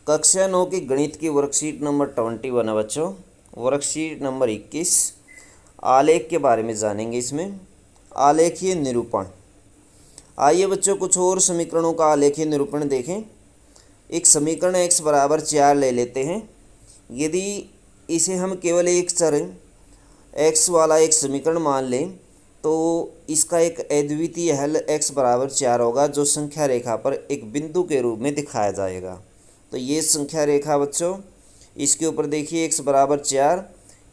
कक्षा 9 की गणित की वर्कशीट नंबर 21 है बच्चों। वर्कशीट नंबर 21 आलेख के बारे में जानेंगे। इसमें आलेखीय निरूपण। आइए बच्चों कुछ और समीकरणों का आलेखीय निरूपण देखें। एक समीकरण x बराबर 4 ले लेते हैं। यदि इसे हम केवल एक चर x वाला एक समीकरण मान लें तो इसका एक अद्वितीय हल x बराबर 4 होगा, जो संख्या रेखा पर एक बिंदु के रूप में दिखाया जाएगा। तो ये संख्या रेखा बच्चों, इसके ऊपर देखिए x बराबर 4,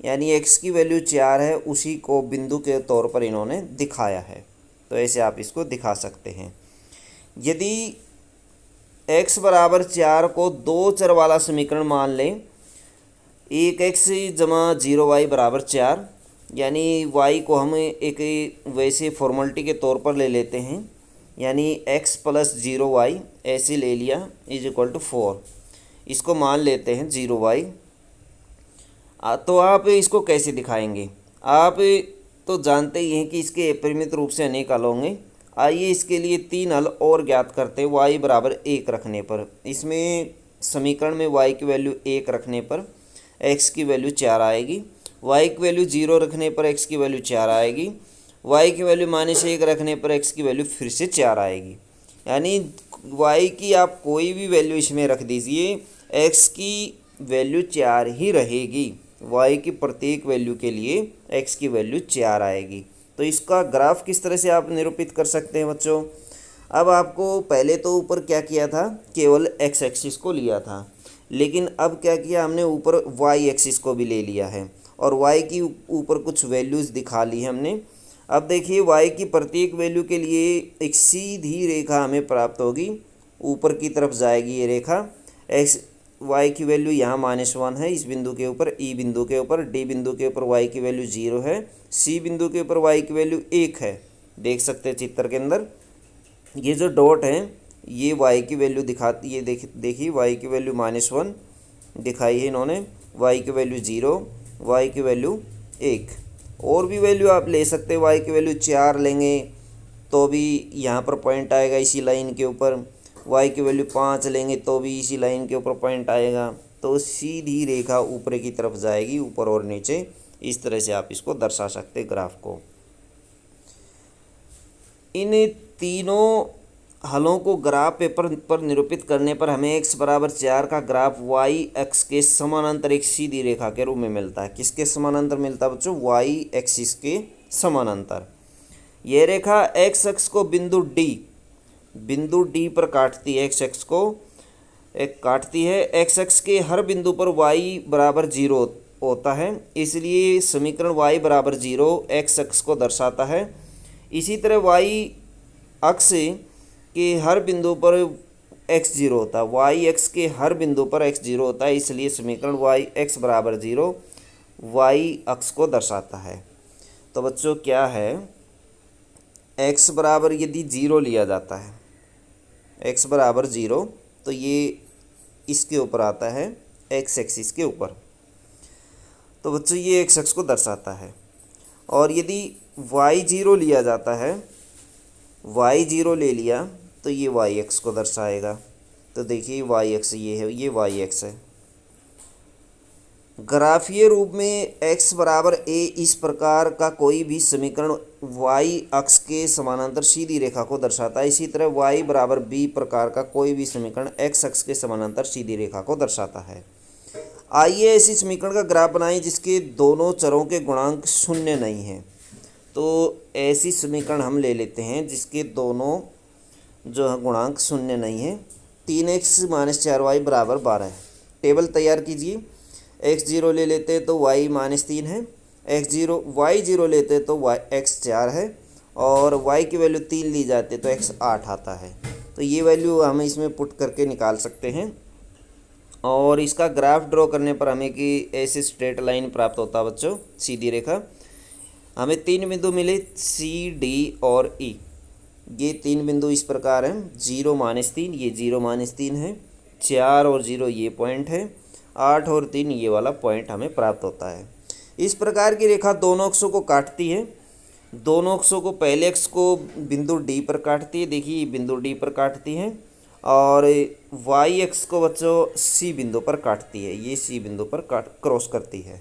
यानी x की वैल्यू 4 है, उसी को बिंदु के तौर पर इन्होंने दिखाया है। तो ऐसे आप इसको दिखा सकते हैं। यदि x बराबर 4 को दो चर वाला समीकरण मान लें, एक x जमा 0y बराबर 4, यानी y को हम एक वैसे फॉर्मेलिटी के तौर पर ले लेते हैं, यानी x प्लस 0y ऐसे ले लिया इज इक्वल टू 4। इसको मान लेते हैं 0y। तो आप इसको कैसे दिखाएंगे? आप तो जानते ही हैं कि इसके अपरिमित रूप से अनेक हल होंगे। आइए इसके लिए 3 हल और ज्ञात करते हैं। y बराबर 1 रखने पर, इसमें समीकरण में y की वैल्यू 1 रखने पर x की वैल्यू 4 आएगी। y की वैल्यू 0 रखने पर x की वैल्यू 4 आएगी। y की वैल्यू -1 रखने पर x की वैल्यू फिर से 4 आएगी। यानी y की आप कोई भी वैल्यू इसमें रख दीजिए, x की वैल्यू 4 ही रहेगी। y की प्रत्येक वैल्यू के लिए x की वैल्यू 4 आएगी। तो इसका ग्राफ किस तरह से आप निरूपित कर सकते हैं बच्चों? अब आपको पहले तो ऊपर क्या किया था, केवल x एक्सिस को लिया था, लेकिन अब क्या किया हमने, ऊपर y एक्सिस को भी ले लिया है और y की ऊपर कुछ वैल्यूज़ दिखा ली हमने। अब देखिए y की प्रत्येक वैल्यू के लिए एक सीधी रेखा हमें प्राप्त होगी, ऊपर की तरफ जाएगी ये रेखा। x y की वैल्यू यहाँ -1 है इस बिंदु के ऊपर, e बिंदु के ऊपर, d बिंदु के ऊपर y की वैल्यू 0 है, c बिंदु के ऊपर y की वैल्यू 1 है। देख सकते हैं चित्र के अंदर ये जो डॉट है ये y की वैल्यू दिखाती है। देखिए y की वैल्यू -1 दिखाई है इन्होंने, y की वैल्यू 0, y की वैल्यू 1। और भी वैल्यू आप ले सकते हैं। y की वैल्यू 4 लेंगे तो भी यहाँ पर पॉइंट आएगा इसी लाइन के ऊपर, y की वैल्यू 5 लेंगे तो भी इसी लाइन के ऊपर पॉइंट आएगा। तो सीधी रेखा ऊपर की तरफ जाएगी, ऊपर और नीचे। इस तरह से आप इसको दर्शा सकते हैं ग्राफ को। इन तीनों हलों को ग्राफ पेपर पर निरूपित करने पर हमें x बराबर 4 का ग्राफ y एक्स के समानांतर एक सीधी रेखा के रूप में मिलता है। किसके समानांतर मिलता है बच्चों? y एक्सिस के समानांतर। यह रेखा x अक्ष को बिंदु D पर काटती है। x अक्ष को काटती है। x अक्ष के हर बिंदु पर y बराबर 0 होता है, इसलिए समीकरण y बराबर 0 x अक्ष को दर्शाता है। इसी तरह y अक्ष के हर बिंदु पर x 0 होता है, y अक्ष के हर बिंदु पर x 0 होता है, इसलिए समीकरण y x बराबर 0 y अक्ष को दर्शाता है। तो बच्चों क्या है, x बराबर यदि 0 लिया जाता है, x बराबर 0, तो ये इसके ऊपर आता है x एक्सिस के ऊपर। तो बच्चों ये x अक्ष को दर्शाता है। और यदि y 0 लिया जाता है, y 0 ले लिया तो ये y एक्स को दर्शाएगा। तो देखिए y एक्स ये है, ये y एक्स है। ग्राफीय रूप में x बराबर a इस प्रकार का कोई भी समीकरण y अक्ष के समानांतर सीधी रेखा को दर्शाता है। इसी तरह y बराबर b प्रकार का कोई भी समीकरण x अक्ष के समानांतर सीधी रेखा को दर्शाता है। आइए ऐसी समीकरण का ग्राफ बनाएं जिसके दोनों चरों के गुणांक शून्य नहीं हैं। तो ऐसी समीकरण हम ले लेते हैं जिसके दोनों जो है गुणांक शून्य नहीं है। 3x - 4y बराबर 12 है। टेबल तैयार कीजिए। x 0 ले लेते हैं तो y -3 है, y 0 लेते हैं तो x 4 है, और y की वैल्यू 3 ली जाती है तो x 8 आता है। तो ये वैल्यू हम इसमें पुट करके निकाल सकते हैं। और इसका ग्राफ ड्रॉ करने पर हमें कि ऐसे स्ट्रेट लाइन प्राप्त होता है बच्चों, सीधी रेखा। हमें 3 बिंदु मिले C, D और E। ये 3 बिंदु इस प्रकार हैं, 0 -3, ये 0 -3 है, 4 और 0 ये पॉइंट है, 8 और 3 ये वाला पॉइंट हमें प्राप्त होता है। इस प्रकार की रेखा दोनों अक्षों को काटती है। दोनों अक्षों को, पहले अक्ष को बिंदु D पर काटती है, देखिए बिंदु D पर काटती है, और वाई एक्स को बच्चों सी बिंदु पर काटती है, ये सी बिंदु पर क्रॉस करती है।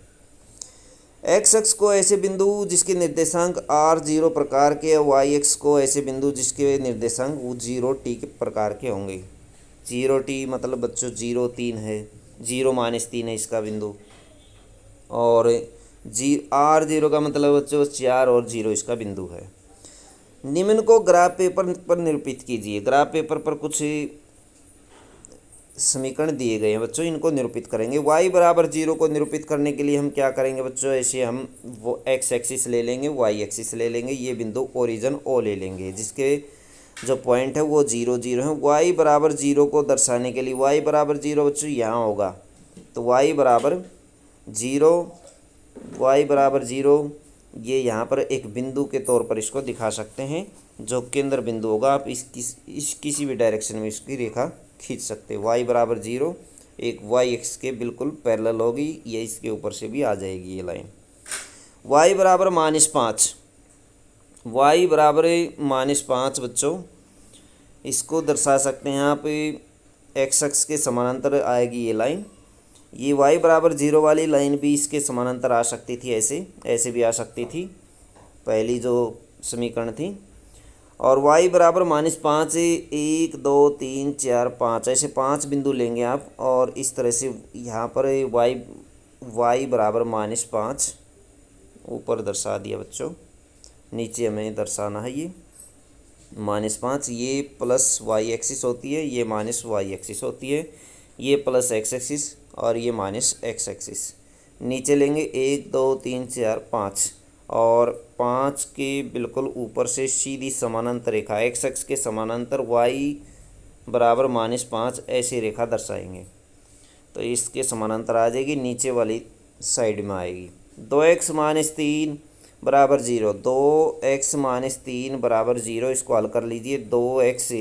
एक्स एक्स को ऐसे बिंदु जिसके निर्देशांक आर जीरो प्रकार के, वाई एक्स को ऐसे बिंदु जिसके निर्देशांक वो जीरो टी के प्रकार के होंगे। जीरो टी मतलब बच्चों जीरो तीन है, जीरो माइनस तीन है इसका बिंदु, और जी आर जीरो का मतलब बच्चों चार और जीरो इसका बिंदु है। निम्न को ग्राफ पेपर पर निरूपित कीजिए। ग्राफ पेपर पर कुछ समीकरण दिए गए हैं बच्चों, इनको निरूपित करेंगे। y बराबर जीरो को निरूपित करने के लिए हम क्या करेंगे बच्चों, ऐसे हम वो x एक्सिस ले लेंगे, y एक्सिस ले लेंगे, ये बिंदु ओरिजिन ओ ले लेंगे जिसके जो पॉइंट है वो जीरो जीरो है। y बराबर जीरो को दर्शाने के लिए y बराबर जीरो बच्चों यहाँ होगा, तो y बराबर जीरो, y बराबर जीरो ये यहाँ पर एक बिंदु के तौर पर इसको दिखा सकते हैं जो केंद्र बिंदु होगा। आप इस किसी भी डायरेक्शन में इसकी रेखा खींच सकते हैं। y बराबर जीरो एक वाई एक्स के बिल्कुल पैरेलल होगी, ये इसके ऊपर से भी आ जाएगी ये लाइन। y बराबर -5, y बराबर -5 बच्चों इसको दर्शा सकते हैं आप, एक्स एक्स के समानांतर आएगी ये लाइन। ये y बराबर जीरो वाली लाइन भी इसके समानांतर आ सकती थी, ऐसे ऐसे भी आ सकती थी पहली जो समीकरण थी। और y बराबर -5 1 2 3 4 5 ऐसे 5 बिंदु लेंगे आप, और इस तरह से यहाँ पर y बराबर -5 ऊपर दर्शा दिया बच्चों, नीचे हमें दर्शाना है ये -5, ये प्लस y एक्सिस होती है, ये माइनस y एक्सिस होती है, ये प्लस x एक्सिस और ये माइनस x एक्सिस। नीचे लेंगे 1 2 3 4 5, और 5 के बिल्कुल ऊपर से सीधी समानांतर रेखा एक्स एक्स के समानांतर y बराबर -5 ऐसी रेखा दर्शाएंगे, तो इसके समानांतर आ जाएगी, नीचे वाली साइड में आएगी। 2x - 3 बराबर जीरो, 2x - 3 बराबर जीरो, इसको हल कर लीजिए। 2x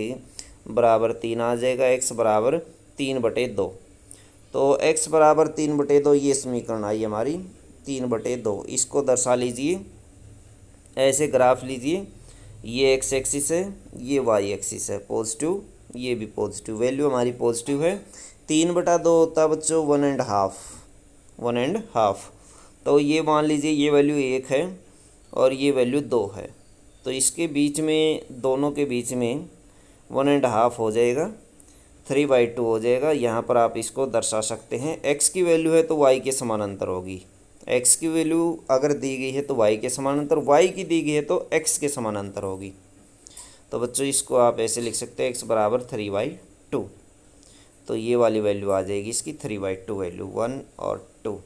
बराबर 3 आ जाएगा, x बराबर 3/2, तो x बराबर 3/2 ये समीकरण आई हमारी 3/2। इसको दर्शा लीजिए, ऐसे ग्राफ लीजिए, ये x एक्सिस है, ये y एक्सिस है, पॉजिटिव, ये भी पॉजिटिव, वैल्यू हमारी पॉजिटिव है। 3/2 होता है बच्चों 1.5, तो ये मान लीजिए ये वैल्यू 1 है और ये वैल्यू 2 है, तो इसके बीच में दोनों के बीच में 1.5 हो जाएगा, 3/2 हो जाएगा। यहाँ पर आप इसको दर्शा सकते हैं, x की वैल्यू है तो y के समानांतर होगी, x की वैल्यू अगर दी गई है तो y के समानांतर, y की दी गई है तो x के समानांतर होगी। तो बच्चों इसको आप ऐसे लिख सकते हैं x बराबर 3/2, तो ये वाली वैल्यू आ जाएगी इसकी 3/2 वैल्यू, 1 और 2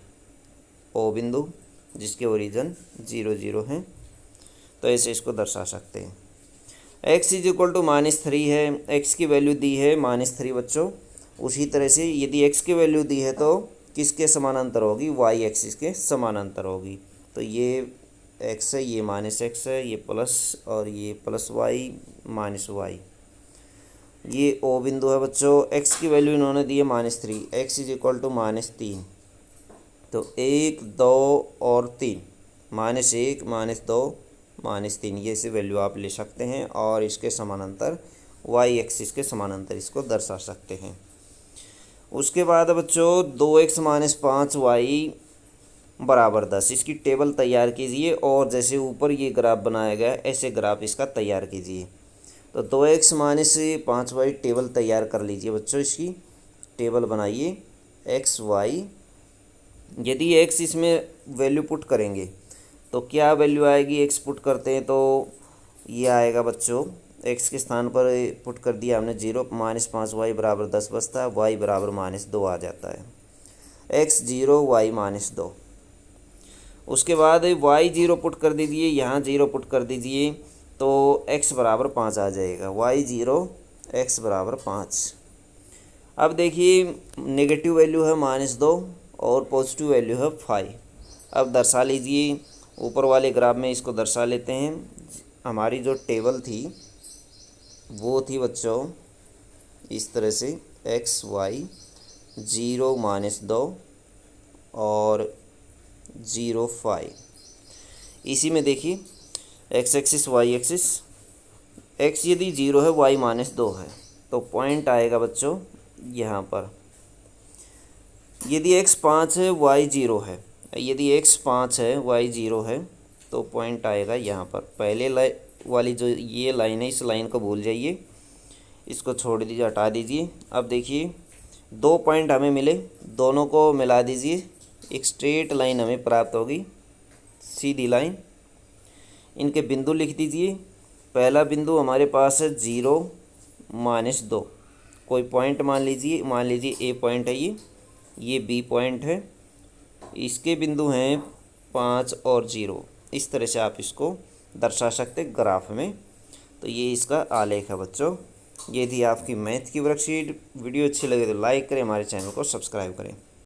ओ बिंदु जिसके ओरिजिन 0 0 हैं, तो ऐसे इसको दर्शा सकते हैं। x = -3 है, x की वैल्यू दी है -3 बच्चों, उसी तरह से यदि x की वैल्यू दी है तो किसके समानांतर होगी, y एक्सिस के समानांतर होगी। तो ये x है, ये -x है, ये प्लस और ये प्लस y -y, ये ओ बिंदु है बच्चों। x की वैल्यू इन्होंने दी है -3, x = -3, तो 1 2 और 3, -1 -2 -3 ये से वैल्यू आप ले सकते हैं, और इसके समानांतर y एक्सिस के समानांतर इसको दर्शा सकते हैं। उसके बाद बच्चों 2x - 5y बराबर 10, इसकी टेबल तैयार कीजिए, और जैसे ऊपर ये ग्राफ बनाया गया ऐसे ग्राफ इसका तैयार कीजिए। तो 2x - 5y टेबल तैयार कर लीजिए बच्चों, इसकी टेबल बनाइए x y। यदि x इसमें वैल्यू पुट करेंगे तो क्या वैल्यू आएगी, x पुट करते हैं तो ये आएगा बच्चों, x के स्थान पर पुट कर दिया हमने 0, -5y बराबर 10 बचता है, y बराबर -2 आ जाता है, x 0 y -2। उसके बाद y 0 पुट कर दीजिए, यहाँ 0 पुट कर दीजिए, तो x बराबर 5 आ जाएगा, y 0 x बराबर 5। अब देखिए नेगेटिव वैल्यू है -2 और पॉजिटिव वैल्यू है 5। अब दर्शा लीजिए, ऊपर वाले ग्राफ में इसको दर्शा लेते हैं। हमारी जो टेबल थी वो थी बच्चों इस तरह से, x y 0 -2 और 0 5। इसी में देखिए x axis y axis, x यदि 0 है y -2 है, तो पॉइंट आएगा बच्चों यहाँ पर यदि x 5 है y 0 है, यदि x 5 है y 0 है तो पॉइंट आएगा यहाँ पर। पहले वाली जो ये लाइन है, इस लाइन को भूल जाइए, इसको छोड़ दीजिए, हटा दीजिए। अब देखिए 2 पॉइंट हमें मिले, दोनों को मिला दीजिए, एक स्ट्रेट लाइन हमें प्राप्त होगी, सीधी लाइन। इनके बिंदु लिख दीजिए। पहला बिंदु हमारे पास है 0 -2, कोई पॉइंट मान लीजिए ए पॉइंट है, ये बी पॉइंट है, इसके बिंदु हैं 5 और 0। इस तरह से आप इसको दर्शा सकते ग्राफ में। तो ये इसका आलेख है बच्चों। यदि आपकी मैथ की वर्कशीट वीडियो अच्छी लगे तो लाइक करें, हमारे चैनल को सब्सक्राइब करें।